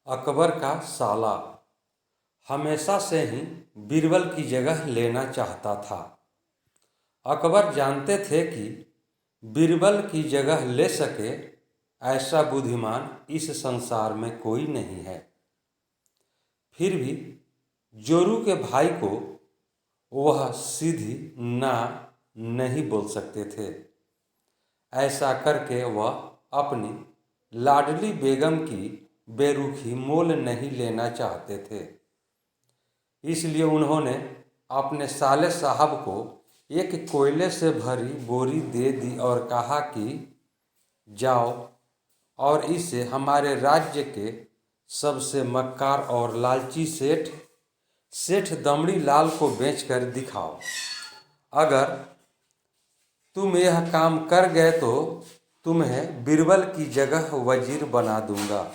अकबर का साला हमेशा से ही बीरबल की जगह लेना चाहता था। अकबर जानते थे कि बीरबल की जगह ले सके ऐसा बुद्धिमान इस संसार में कोई नहीं है। फिर भी जोरू के भाई को वह सीधी ना नहीं बोल सकते थे। ऐसा करके वह अपनी लाडली बेगम की बेरुखी मोल नहीं लेना चाहते थे। इसलिए उन्होंने अपने साले साहब को एक कोयले से भरी बोरी दे दी और कहा कि जाओ और इसे हमारे राज्य के सबसे मक्कार और लालची सेठ दमड़ी लाल को बेचकर दिखाओ। अगर तुम यह काम कर गए तो तुम्हें बीरबल की जगह वजीर बना दूंगा।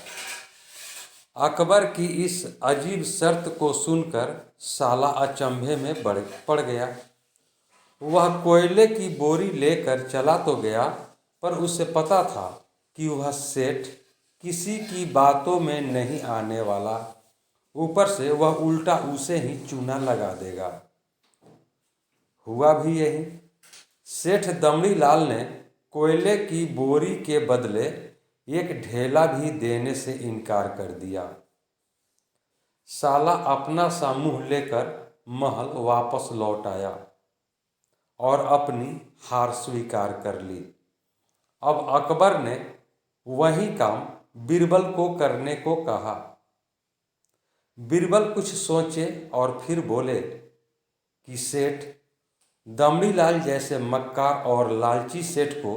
अकबर की इस अजीब शर्त को सुनकर साला अचंभे में पड़ गया। वह कोयले की बोरी लेकर चला तो गया, पर उसे पता था कि वह सेठ किसी की बातों में नहीं आने वाला। ऊपर से वह उल्टा उसे ही चूना लगा देगा। हुआ भी यही। सेठ दमड़ी लाल ने कोयले की बोरी के बदले एक ढेला भी देने से इनकार कर दिया। साला अपना सा मुँह लेकर महल वापस लौट आया और अपनी हार स्वीकार कर ली। अब अकबर ने वही काम बीरबल को करने को कहा। बीरबल कुछ सोचे और फिर बोले कि सेठ दमड़ी लाल जैसे मक्कार और लालची सेठ को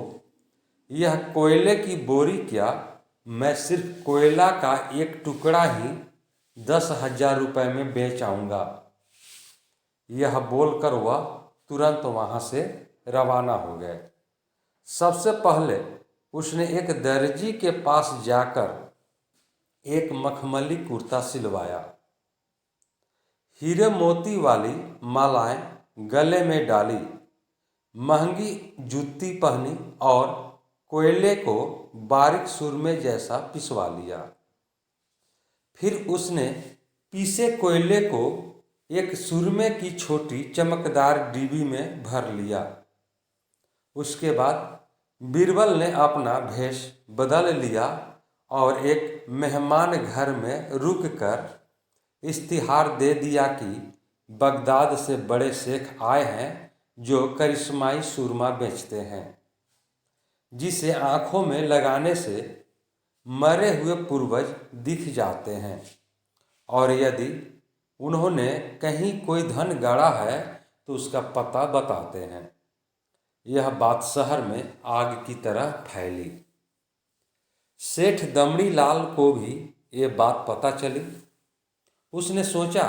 यह कोयले की बोरी क्या, मैं सिर्फ कोयला का एक टुकड़ा ही 10,000 रुपये में बेच आऊँगा। यह बोलकर वह तुरंत वहाँ से रवाना हो गए। सबसे पहले उसने एक दर्जी के पास जाकर एक मखमली कुर्ता सिलवाया, हीरे मोती वाली मालाएं गले में डाली, महंगी जूती पहनी और कोयले को बारीक सुरमे जैसा पिसवा लिया। फिर उसने पीसे कोयले को एक सुरमे की छोटी चमकदार डिब्बी में भर लिया। उसके बाद बीरबल ने अपना भेष बदल लिया और एक मेहमान घर में रुककर इश्तिहार दे दिया कि बगदाद से बड़े शेख आए हैं जो करिश्माई सुरमा बेचते हैं, जिसे आँखों में लगाने से मरे हुए पूर्वज दिख जाते हैं, और यदि उन्होंने कहीं कोई धन गाड़ा है तो उसका पता बताते हैं। यह बात शहर में आग की तरह फैली। सेठ दमड़ी लाल को भी ये बात पता चली। उसने सोचा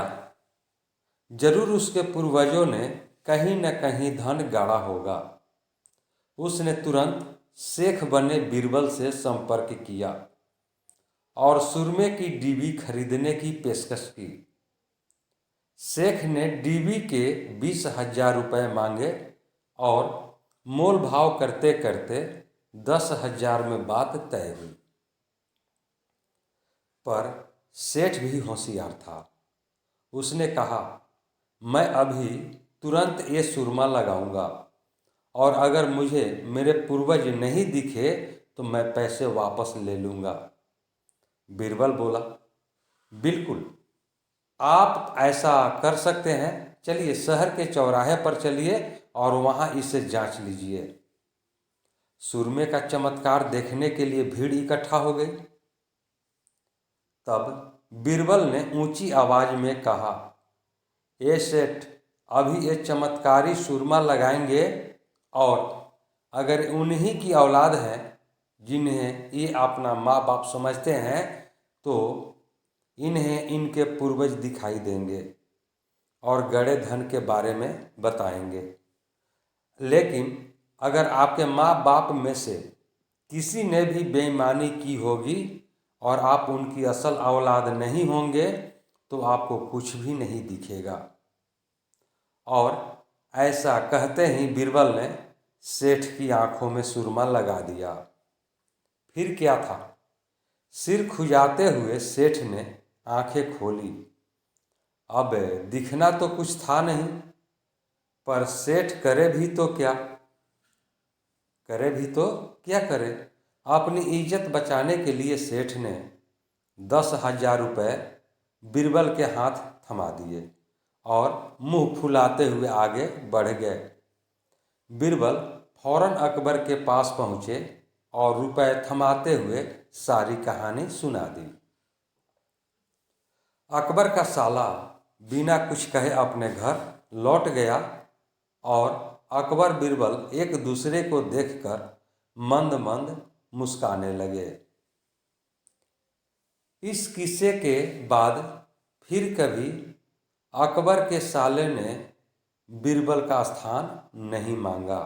जरूर उसके पूर्वजों ने कहीं न कहीं धन गाड़ा होगा। उसने तुरंत शेख बने बीरबल से संपर्क किया और सुरमे की डिब्बी खरीदने की पेशकश की। शेख ने डिब्बी के 20,000 रुपये मांगे और मोल भाव करते करते 10,000 में बात तय हुई। पर सेठ भी होशियार था। उसने कहा, मैं अभी तुरंत ये सुरमा लगाऊंगा और अगर मुझे मेरे पूर्वज नहीं दिखे तो मैं पैसे वापस ले लूँगा। बीरबल बोला, बिल्कुल, आप ऐसा कर सकते हैं। चलिए शहर के चौराहे पर चलिए और वहाँ इसे जांच लीजिए। सुरमे का चमत्कार देखने के लिए भीड़ इकट्ठा हो गई। तब बीरबल ने ऊंची आवाज में कहा, ये सेठ अभी ये चमत्कारी सुरमा लगाएंगे और अगर उन्हीं की औलाद है जिन्हें ये अपना माँ बाप समझते हैं तो इन्हें इनके पूर्वज दिखाई देंगे और गड़े धन के बारे में बताएंगे। लेकिन अगर आपके माँ बाप में से किसी ने भी बेईमानी की होगी और आप उनकी असल औलाद नहीं होंगे तो आपको कुछ भी नहीं दिखेगा। और ऐसा कहते ही बीरबल ने सेठ की आंखों में सुरमा लगा दिया। फिर क्या था, सिर खुजाते हुए सेठ ने आंखें खोली। अब दिखना तो कुछ था नहीं, पर सेठ करे भी तो क्या करे। अपनी इज्जत बचाने के लिए सेठ ने 10,000 रुपये बीरबल के हाथ थमा दिए और मुंह फुलाते हुए आगे बढ़ गए। बीरबल फौरन अकबर के पास पहुँचे और रुपए थमाते हुए सारी कहानी सुना दी। अकबर का साला बिना कुछ कहे अपने घर लौट गया और अकबर बीरबल एक दूसरे को देखकर मंद मंद मुस्काने लगे। इस किस्से के बाद फिर कभी अकबर के साले ने बीरबल का स्थान नहीं मांगा।